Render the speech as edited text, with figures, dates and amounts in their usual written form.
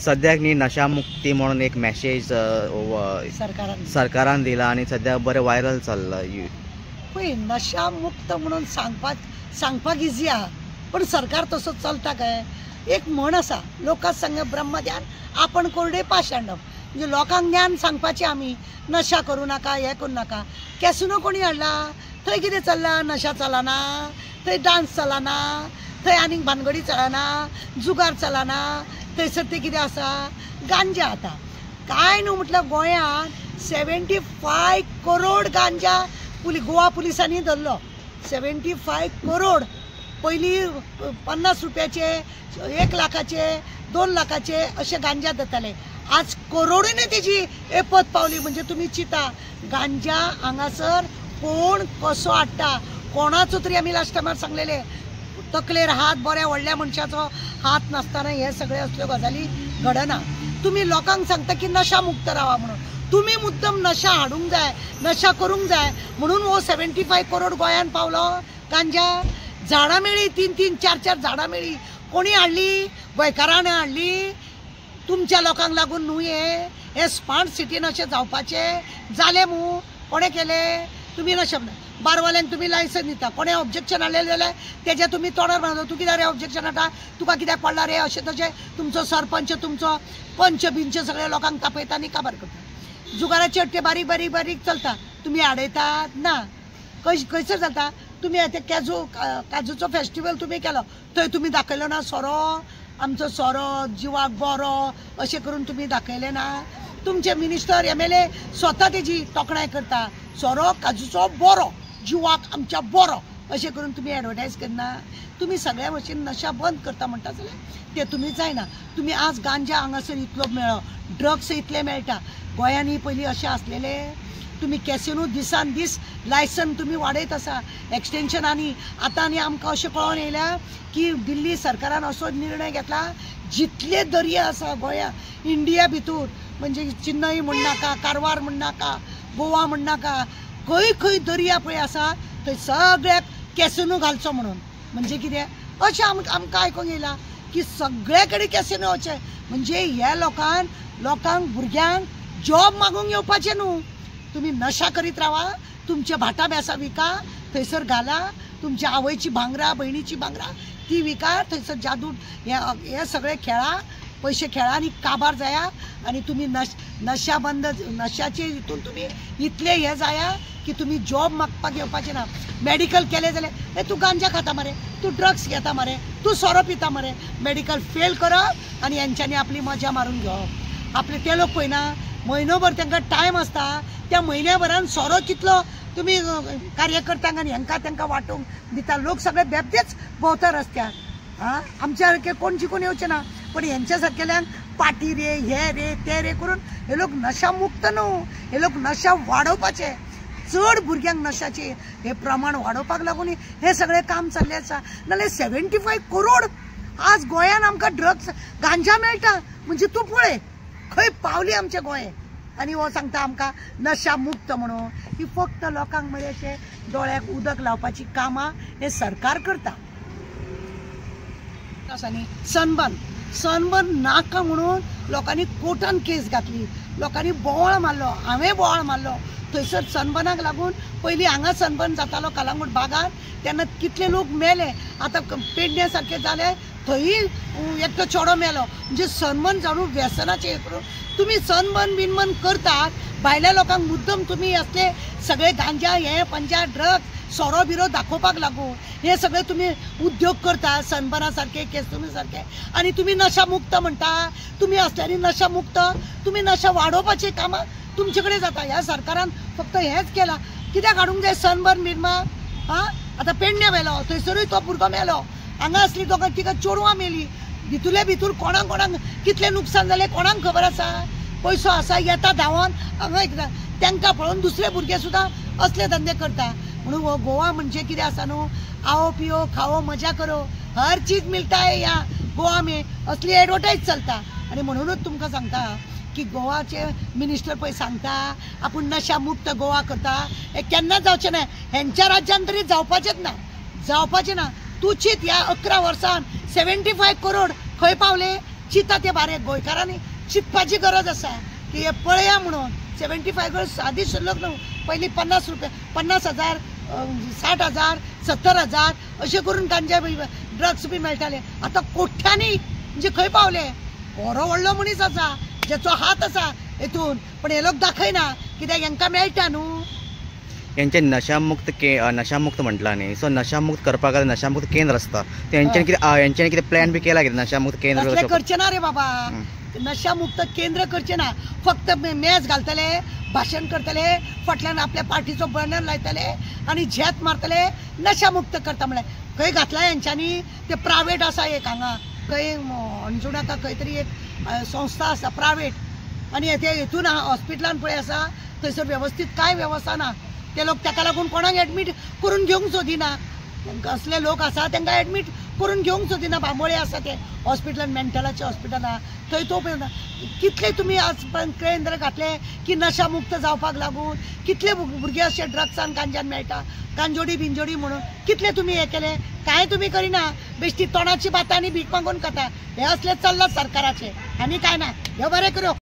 सद्याक न्ही नशामुक्ती म्हणून एक मॅसेज सरकारान दिला आणि सध्या बरें व्हायरल चल्ला. पळय नशामुक्त म्हणून सांगपाक इजी आहा, पण सरकार तसो चलता काय. एक म्हण आसा, लोकांक सांग ब्रह्मज्ञान आपण कोरडे पाषांडव. म्हणजे लोकांक ज्ञान सांगपाचें आमी, नशा करूं नाका, हें करूं नाका. कॅसिनो कोणी हाडला, थंय कितें चल्ला, नशा चलना, थंय डान्स चलना, थंय आनीक भानगडी चलना, जुगार चलना, थंयसर ते कितें आसा, गांजा आता. काय न्हू म्हटल्यार गोंयांत 75 करोड गांजा गोवा पुलिसांनी धरलो. 75 करोड. पयलीं 50 रुपयाचे, 1 लाखाचे, 2 लाखाचे अशे गांजा धरताले. आज करोडूनी तेजी एपत पावली. म्हणजे तुमी चिता गांजा हांगासर कोण कसो हाडटा. कोणाचो तरी आमी लास्ट टायमार सांगलेले तकलेर हात, बऱ्या व्हडल्या मनशाचो हात नासतना हे सगळे असल्यो गजाली घडना. तुम्ही लोकांक सांगता की नशा मुक्त रावा म्हणून. तुम्ही मुद्दम नशा हाडूंक जाय, नशा करूंक जाय म्हणून हो 75 करोड गोंयान पावलो गांजा. झाडां मेळ्ळी, 3-3, 4-4 झाडां मेळ्ळी. कोणी हाडली? गोंयकारान हाडली. तुमच्या लोकांक लागून न्हू हे स्मार्ट सिटीन अशें जावपाचें जालें मू. कोणे केले? तुमी नशा बारवाल्यान तुमी लायसन दिता. कोणे ऑब्जेक्शन हाडलें जाल्यार तेजे तुमी तोंडार मारता. तूं कित्याक रे ऑब्जेक्शन हाडटा, तुका कित्याक पडला रे, अशें तशें तुमचो सरपंच, तुमचो पंच बिंच सगळे लोकांक तापयता आनी काबार करता. जुगाराचे अट्टे बारीक बारीक बारीक चलता. तुमी आडयतात ना. खंयसर चलता. तुमी ते काजूचो फेस्टिवल तुमी केलो, थंय तुमी दाखयलो ना सोरो, आमचो सोरो जिवाक बरो अशें करून तुमी दाखयले ना. तुमचे मिनिस्टर MLA स्वता तेजी तोखणाय करता. सोरो काजूचो बरो, जिवाक आमच्या बरो अशें करून तुमी एडवर्टायज करना. तुमी सगळ्या भशेन नशा बंद करता म्हणटा जाल्यार ते तुमी जायना. तुमी आज गांजा हांगासर इतलो मेळ्ळो, ड्रग्स इतले मेळटा. गोंयांनी पयलीं अशें आसलेले. तुमी कॅसिनो दिसान दीस लायसन तुमी वाडयत आसा, एक्सटेन्शनांनी. आतां आनी आमकां अशें कळोन येयल्या की दिल्ली सरकारान असो निर्णय घेतला, जितले दर्या आसा गोंया इंडिया भितर, म्हणजे चेन्नई म्हण नाका, कारवार म्हण नाका, गोवा म्हण नाका, खंय खंय दर्या पळय आसा थंय सगळ्याक कॅसिनो घालचो म्हणून. म्हणजे कितें अशें आमकां आयकूंक येयला की सगळे कडेन कॅसिनो अशें. म्हणजे ह्या लोकांक भुरग्यांक जॉब मागूंक येवपाचें न्हू. तुमी नशा करीत रावा, तुमचे भाटां बेसां विका, थंयसर घाला. तुमच्या आवयची भांगरां, भयणीची भांगरां ती विका. थंयसर जादू हे सगळे खेळा, पैसे खेळा आनी काबार जाया. आनी तुमी नशा बंद, नशाचे हितून तुमी इतले हे जाया की तुमी जॉब मागपाक येवपाचें ना. मेडिकल केलें जाल्यार तूं गांजा खाता मरे, तूं ड्रग्स घेता मरे, तूं सोरो पिता मरे. मेडिकल फेल करप आनी हेंच्यांनी आपली मजा मारून घेवप. आपले ते लोक पळयना, म्हयनोभर तांकां टायम आसता. त्या म्हयन्याभरान सोरो कितलो तुमी कार्यकर्त्यांक आनी तांकां वांटूंक दिता. लोक सगळे बेबदेच भोंवता रस्त्यार. आमच्या सारके कोण जिखून येवचे ना, पण हेंच्या सारकेल्यांक पाटी रे, हे रे, ते रे करून हे लोक नशा मुक्त न्हू. हे लोक नशा वाडोवपाचे. चड भुरग्यांक नशाचे हे प्रमाण वाडोवपाक लागून हे सगळे काम चालले आसा. नाल्यार 75 करोड आज गोंयान आमकां ड्रग्स गांजा मेळटा. म्हणजे तूं पळय खंय पावली आमचे गोंय. आनी हो सांगता आमकां नशा मुक्त म्हणून. ही फक्त लोकांक म्हणजे अशें दोळ्याक उदक लावपाची कामां हे सरकार करता. सनबर्न नाका म्हणून लोकांनी कोर्टान केस घातली. लोकांनी बोवाळ मारलो, हांवें बोवाळ मारलो. थंयसर सनबर्नाक लागून पयलीं हांगा सनबर्न जातालो कलंगूट भागात, तेन्ना कितले लोक मेले. आतां पेडणे सारके जाले, थंय एकटो चेडो मेलो. म्हणजे सनबर्न जावन व्यसनाचे हे करून तुमी सनबर्न करतात. भायल्या लोकांक मुद्दम तुमी असले सगळे गांजा, हे पंजा, ड्रग्स, सोरो बिरो दाखोवपाक लागून हे सगळे तुम्ही उद्योग करता. सनबर्ना सारखे, केसुमी सारखे. आणि तुम्ही नशा मुक्त म्हणटा. तुम्ही असल्यानी नशा मुक्त, तुम्ही नशा वाडोवपाची कामां तुमचे कडेन जाता. ह्या सरकारान फक्त हेच केला. कित्याक हाडूंक जाय सनबर्न बिर्मा? आतां पेडणे मेलो, थंयसरूय तो भुरगो मेलो. हांगा असली दोगां तिका चोडवां मेली. भितुले भितूर कोणाक कितले नुकसान जालें कोणाक खबर आसा? पयसो आसा, येता धांवोन हांगा एकदा. तांकां पळोवन दुसरे भुरगे सुद्दां असले धंदे करता. म्हणून हो गोवा म्हणजे कितें आसा न्हू, आओ पिओ खाओ मजा करो, हर चीज मिलता है यहाँ गोवा में, असली एडवर्टायज चलता. आणि म्हणूनच तुमकां सांगता की गोवाचे मिनिस्टर पळय सांगता आपूण नशा मुक्त गोवा करता. हे केन्ना जावचें ना. हेंच्या राज्यान तरी जावपाचेंच ना. तूं चित ह्या 11 वर्सान 75 करोड खंय पावले? चिता ते बारे गोंयकारांनी चिंतपाची गरज आसा की हे पळया म्हणून 75 गर्ल्स आदी शिल्लक न्हू पयलीं 50 रुपया 50,000 60,000 70,000 अशें करून गांजा ड्रग्स बी मेळटाले आतां कोट्यांनी म्हणजे खंय पावले बरो व्हडलो मनीस आसा जेचो हात आसा हेतून पण हे लोक दाखयना कित्याक हांकां मेळटा न्हू यांचे नशामुक्त म्हटला न्ही सो नशामुक्त करपा खातीर नशामुक्त केंद्र आसता यांच्यानी कितें प्लॅन बी केला कितें नशामुक्त केंद्र तसलें करचें ना रे बाबा नशामुक्त केंद्र करचें ना फक्त मेज घालतले भाशण करतले फाटल्यान आपल्या पार्टीचो बॅनर लायतले आनी झेत मारतले नशामुक्त करता म्हळ्यार खंय घातला हेंच्यांनी ते प्रायवेट आसा एक हांगा खंय अंजुणा का खंय तरी एक संस्था आसा प्रायवेट आनी ते हितून हॉस्पिटलान पळय आसा थंयसर वेवस्थीत कांय वेवस्था ना ते लोक ताका लागून कोणाक एडमीट करून घेवंक सोदिना असले लोक आसा तांकां एडमीट करून घेवंक सोदिना बांबोळे आसा ते हॉस्पिटलान मेंटलाचे हॉस्पिटल आहा थंय तो कितले तुमी आज केंद्र घातले की नशामुक्त जावपाक लागून कितले भुरगे अशे ड्रग्सान गांजान मेळटा गांजोडी बिंजोडी म्हणून कितले तुमी हे केले कांय तुमी करिना बेश्टी तोंडाची बातांनी भीक मागून खाता हे असले चल्ला सरकाराचे आनी काय ना हे बरें करो